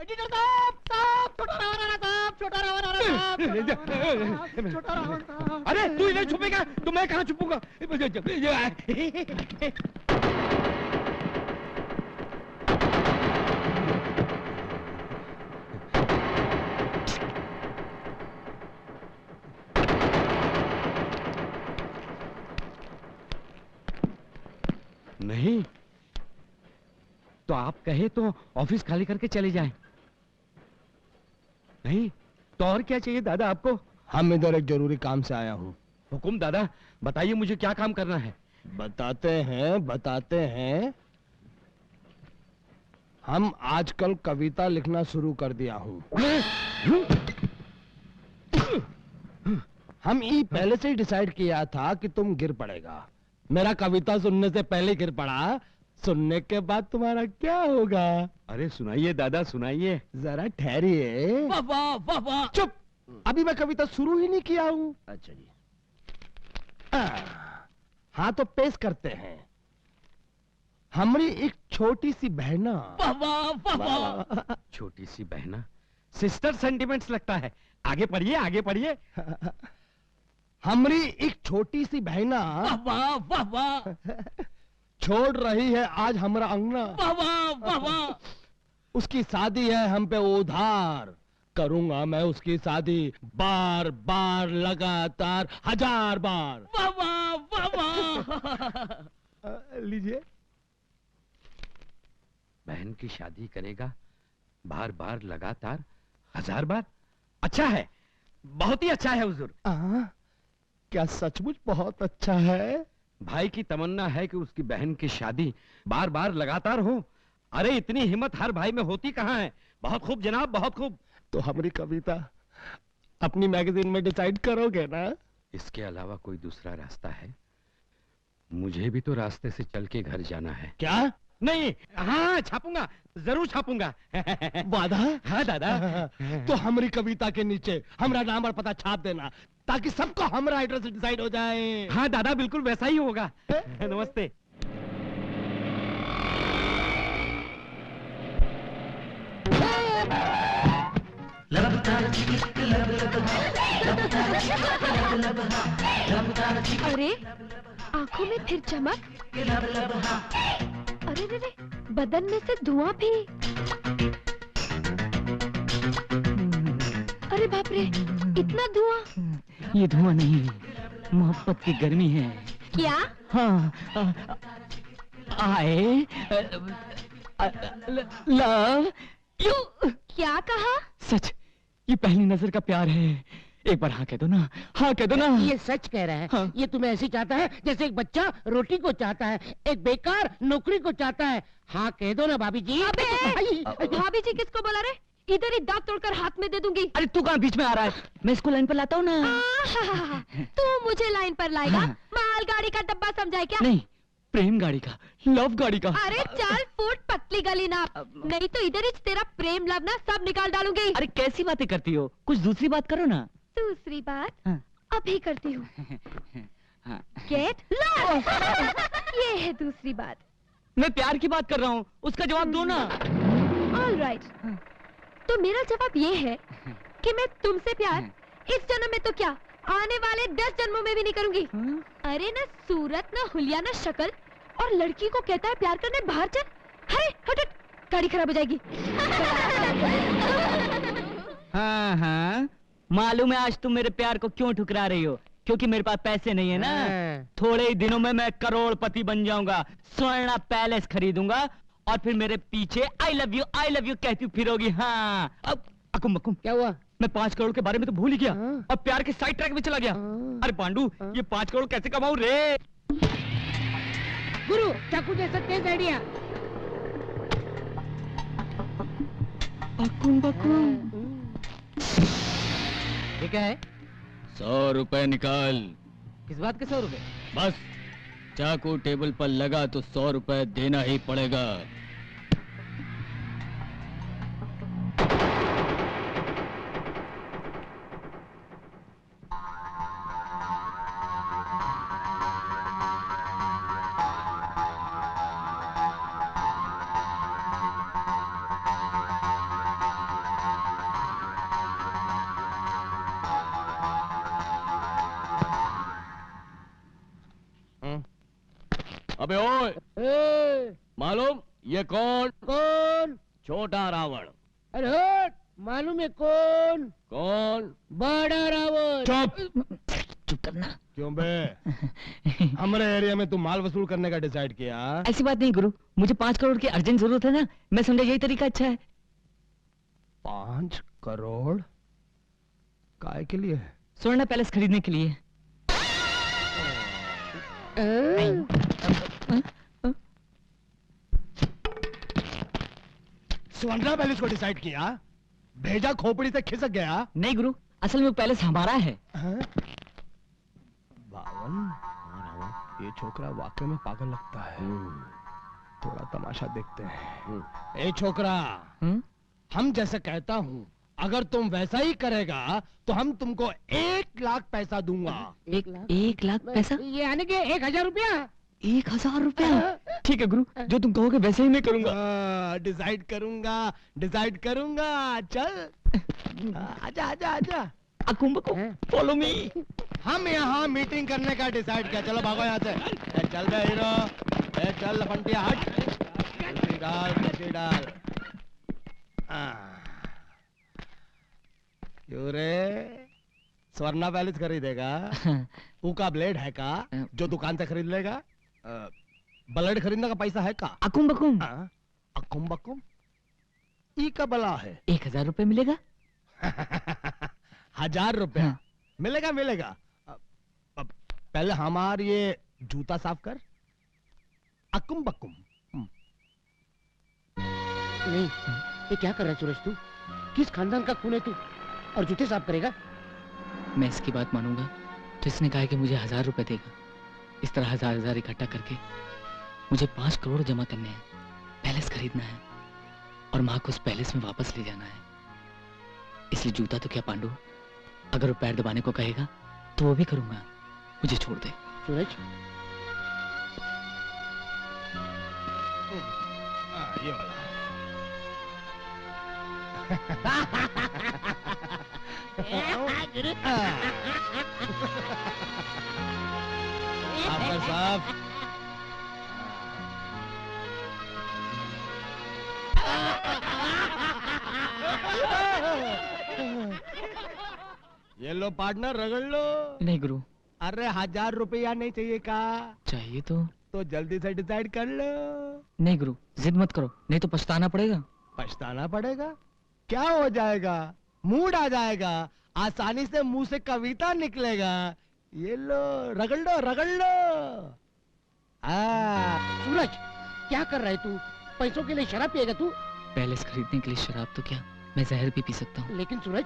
Editor साहब, साहब, छोटा रावण, साहब, छोटा रावण, छोटा रावण। अरे तू इधर छुपेगा तो मैं कहाँ छुपूंगा? नहीं तो आप कहे तो ऑफिस खाली करके चले जाएं। नहीं तो और क्या चाहिए दादा आपको? हम इधर एक जरूरी काम से आया हूँ। हुकुम दादा, बताइए मुझे क्या काम करना है। बताते हैं। हम आजकल कविता लिखना शुरू कर दिया हूँ। हम ये पहले से ही डिसाइड किया था कि तुम गिर पड़ेगा। मेरा कविता सुनने से पहले गिर पड़ा, सुनने के बाद तुम्हारा क्या होगा? अरे सुनाइए दादा, सुनाइए। जरा ठहरिए। वाह वाह वाह वाह। चुप, अभी मैं कविता शुरू ही नहीं किया हूँ। अच्छा जी। हाँ तो पेश करते हैं। हमारी एक छोटी सी बहना। वाह वाह वाह वाह। छोटी सी बहना, सिस्टर सेंटिमेंट्स लगता है। आगे पढ़िए, आगे पढ़िए। हमारी एक छोटी सी बहना। वाह वाह वाह वाह। छोड़ रही है आज हमारा अंगना। वाह वाह वाह वाह। उसकी शादी है हम पे उधार। करूंगा मैं उसकी शादी बार बार, लगातार 1000 बार। वाह वाह वाह वाह। लीजिए। बहन की शादी करेगा बार बार, लगातार 1000 बार। अच्छा है, बहुत ही अच्छा है हुजूर। क्या सचमुच बहुत अच्छा है? भाई की तमन्ना है कि उसकी बहन की शादी बार बार लगातार हो। अरे इतनी हिम्मत हर भाई में होती कहाँ है। बहुत खूब जनाब, बहुत खूब। तो हमारी कविता अपनी मैगजीन में डिसाइड करोगे ना? इसके अलावा कोई दूसरा रास्ता है? मुझे भी तो रास्ते से चल के घर जाना है। क्या? नहीं, हाँ छापूंगा, जरूर छापूंगा। वादा? हाँ दादा। तो हमारी कविता के नीचे हमारा नाम और पता छाप देना, ताकि सबको हमारा एड्रेस डिसाइड हो जाए। हाँ दादा, बिल्कुल वैसा ही होगा। नमस्ते। अरे आंखों में फिर चमक। अरे रे रे, बदन में से धुआं भी। अरे बाप रे, इतना धुआं। ये धुआं नहीं, मोहब्बत की गर्मी है। क्या? हाँ, आए लव यू। क्या कहा? सच, ये पहली नजर का प्यार है। एक बार हाँ कह दो ना, हाँ कह दो ना। ये सच कह रहा है। हाँ। ये तुम्हें ऐसे चाहता है जैसे एक बच्चा रोटी को चाहता है, एक बेकार नौकरी को चाहता है। हाँ कह दो ना भाभी जी। भाभी जी किसको बोला रे? इधर ही दांत तोड़कर हाथ में दे दूंगी। अरे तू कहाँ बीच में आ रहा है? मैं इसको लाइन पर लाता हूँ ना। तू मुझे लाइन पर लाएगा? हाँ। मालगाड़ी का डब्बा समझा है क्या? नहीं, प्रेम गाड़ी का, लव गाड़ी का। अरे चल फुट पतली गली ना, नहीं तो इधर ही तेरा प्रेम लव ना सब निकाल डालूंगी। अरे कैसी बातें करती हो, कुछ दूसरी बात करो ना। दूसरी बात हाँ। अभी करती हूँ। हाँ। Get lost. ये है दूसरी बात। मैं प्यार की बात कर रहा हूँ, उसका जवाब दो ना। ऑल राइट, तो मेरा जवाब ये है कि मैं तुमसे प्यार इस जन्म में तो क्या, आने वाले 10 जन्मों में भी नहीं करूंगी। अरे ना सूरत, ना हुलिया, ना शक्ल, और लड़की को कहता है प्यार करने बाहर चल। अरे हट हट, गाड़ी खराब हो जाएगी। हाँ हाँ, मालूम है आज तुम मेरे प्यार को क्यों ठुकरा रही हो, क्योंकि मेरे पास पैसे नहीं है ना। थोड़े ही दिनों में मैं करोड़पति बन जाऊंगा, स्वर्ण पैलेस खरीदूंगा, और फिर मेरे पीछे आई लव यू कहती फिरोगी। हाँ अब अकुम बकुम। क्या हुआ? मैं 5 करोड़ के बारे में तो भूल ही गया, और प्यार के साइड ट्रैक में चला गया। अरे पांडू, ये 5 करोड़ कैसे कमाऊं रे? गुरु चाकू जैसा तेज आइडिया। अकुम बकुम। ये क्या है? 100 रुपए निकाल। किस बात के 100 रुपए? बस चाकू टेबल पर लगा तो 100 रुपए देना ही पड़ेगा। अबे ओए, ए, मालूम ये कौन? कौन? छोटा रावण। अरे हट, मालूम है कौन? कौन? बड़ा रावण। चुप। चुप करना। क्यों बे? हमारे एरिया में तू माल वसूल करने का डिसाइड किया? ऐसी बात नहीं गुरु, मुझे 5 करोड़ की अर्जेंट जरूरत है ना, मैं समझा यही तरीका अच्छा है। 5 करोड़? काय के लिए? स्वर्ण पैलेस खरीदने के लिए। स्वर्णा पैलेस को डिसाइड किया? भेजा खोपड़ी से खिसक गया? नहीं गुरु, असल में वो पैलेस हमारा है। बावन, ये छोकरा वाकई में पागल लगता है। थोड़ा तमाशा देखते हैं। ए छोकरा, हम जैसे कहता हूँ, अगर तुम वैसा ही करेगा तो हम तुमको 1 लाख पैसा दूंगा। 1 लाख पैसा? ये आने के 1000 रुपया। 1000 रुपया? ठीक है गुरु, जो तुम कहोगे वैसे ही मैं करूंगा। डिसाइड करूंगा। चल आजा आजा आजा। अकुम्बको, फॉलो मी। हम यहाँ मीटिंग करने का डिसाइड किया। चलो भागो यहाँ से। ए, चल बे हीरो, ए, चल लफंटिया हट। कुर्सी डाल। क्यों रे, स्वर्णा पैलेस खरीदेगा? ऊका ब्लेड है का जो दुकान से खरीद लेगा? ब्लेड खरीदने का पैसा है का? अकुम्बकुम। अकुम बकुम ई का बला है। 1000 रुपए मिलेगा? 1000 रुपया? हाँ। मिलेगा। पहले हमार ये जूता साफ कर। अकुम बकुम। नहीं, ये क्या कर रहा है सूरज तू? किस खानदान का खून है तू? और जूते साफ करेगा? मैं इसकी बात मानूंगा तो इसने कहा है कि मुझे 1000 रुपए देगा। इस तरह 1000 इकट्ठा करके मुझे 5 करोड़ जमा करने हैं, पैलेस खरीदना है और माँ को उस पैलेस में वापस ले जाना है। इसलिए जूता तो क्या पांडु, अगर वो पैर दबाने को कहेगा तो वो भी करूंगा। मुझे छोड़ दे। सूरज, ये वाला। साफ। ये लो पार्टनर, रगड़ लो। नहीं गुरु। अरे 1000 रुपया नहीं चाहिए का? चाहिए तो जल्दी से डिसाइड कर लो। नहीं गुरु, जिद मत करो, नहीं तो पछताना पड़ेगा। पछताना पड़ेगा? क्या हो जाएगा? मूड आ जाएगा, आसानी से मुंह से कविता निकलेगा। ये लो, रगड़ लो। सूरज, क्या कर रहा है तू? पैसों के लिए शराब पिएगा तू? पैलेस खरीदने के लिए शराब तो क्या, मैं जहर भी पी सकता हूँ। लेकिन सूरज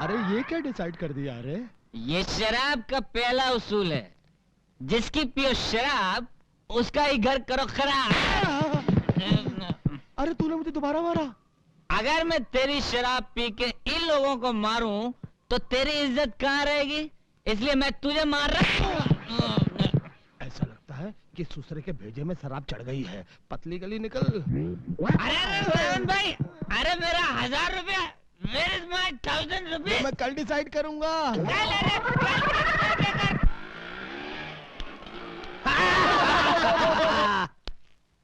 अरे ये क्या डिसाइड कर दिया? अरे ये शराब का पहला उसूल है, जिसकी पियो शराब उसका ही घर करो खराब। अरे तूने मुझे दोबारा मारा। अगर मैं तेरी शराब पी के इन लोगों को मारूं तो तेरी इज्जत कहाँ रहेगी, इसलिए मैं तुझे मार रहा हूं। ऐसा लगता है कि सुसरे के भेजे में शराब चढ़ गई है। पतली गली निकल। अरे रोहन भाई, अरे मेरा 1000 रुपया, Where is my 1000 rupees? मैं कल डिसाइड करूंगा।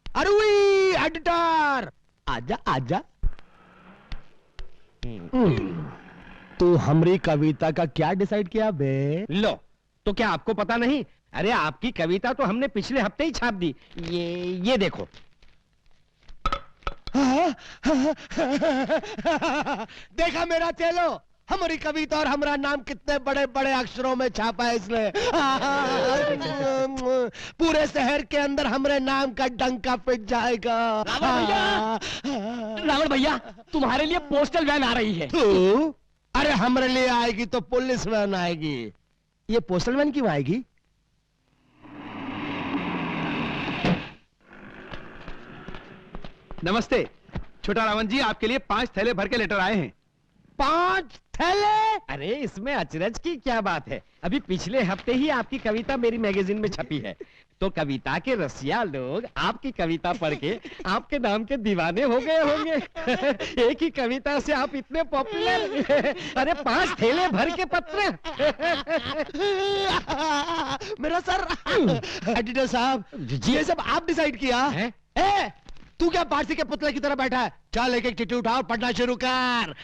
अरे एडिटर, आजा। तू हमारी कविता का क्या डिसाइड किया बे? लो, तो क्या आपको पता नहीं? अरे आपकी कविता तो हमने पिछले हफ्ते ही छाप दी। ये देखो। देखा मेरा चेलो, हमारी कविता और हमारा नाम कितने बड़े बड़े अक्षरों में छापा है इसने। पूरे शहर के अंदर हमारे नाम का डंका पिट जाएगा। रावण भैया, तुम्हारे लिए पोस्टल वैन आ रही है। तू? अरे हमारे लिए आएगी तो पुलिस वैन आएगी। ये पोस्टल वैन क्यों आएगी? नमस्ते छोटा रावण जी, आपके लिए 5 थैले भर के लेटर आए हैं। 5 थैले। अरे इसमें अचरज की क्या बात है, अभी पिछले हफ्ते ही आपकी कविता मेरी मैगजीन में छपी है, तो कविता के रसिया लोग आपकी कविता पढ़ के आपके नाम के दीवाने हो गए होंगे। एक ही कविता से आप इतने पॉपुलर। अरे 5 थैले भर के पत्र। मेरा सर। एडिटर साहब, ये सब आप डिसाइड किया हैं? ए, तू क्या पारसी के पुतले की तरह बैठा है? चल एक एक चिट्ठी उठा और पढ़ना शुरू कर।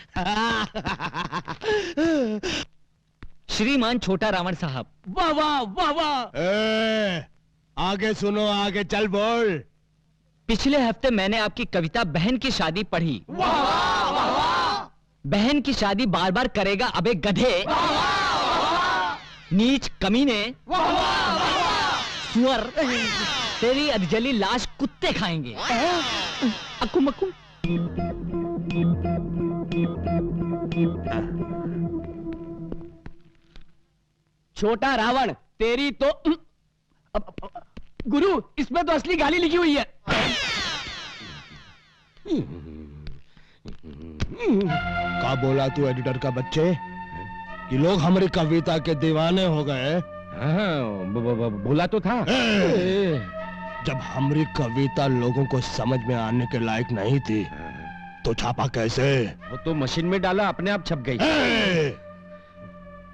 श्रीमान छोटा रावण साहब। वाह वाह वाह वाह। आगे सुनो, आगे चल बोल। पिछले हफ्ते मैंने आपकी कविता बहन की शादी पढ़ी। बहन की शादी बार बार करेगा अबे गधे। नीच कमीने। सुअर। तेरी अधजली लाश कुत्ते खाएंगे। अकुम अकुम। छोटा रावण, तेरी तो गुरु, इसमें तो असली गाली लिखी हुई है। का बोला तू एडिटर का बच्चे कि लोग हमारी कविता के दीवाने हो गए? हाँ, बोला तो था। जब हमारी कविता लोगों को समझ में आने के लायक नहीं थी तो छापा कैसे? वो तो मशीन में डाला, अपने आप छप गई।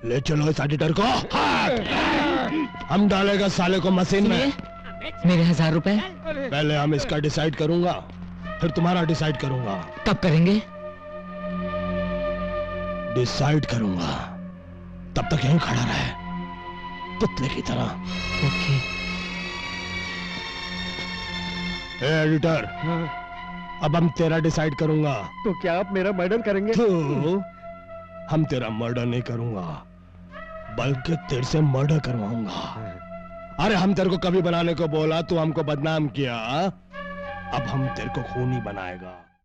ले चलो इस एडिटर को। हम डालेगा साले को मशीन में। मेरे 1000 रुपए। पहले हम इसका डिसाइड करूंगा, फिर तुम्हारा डिसाइड करूंगा। कब करेंगे? डिसाइड करूंगा, तब तक यहीं खड़ा रहे पुतले की तरह। ओके। ए एडिटर, अब हम तेरा डिसाइड करूंगा। तो क्या आप मेरा मर्डर करेंगे? तो हम तेरा मर्डर नहीं करूंगा, बल्कि तेरे से मर्डर करवाऊंगा। अरे हम तेरे को कभी बनाने को बोला, तू हमको बदनाम किया, अब हम तेरे को खूनी बनाएगा।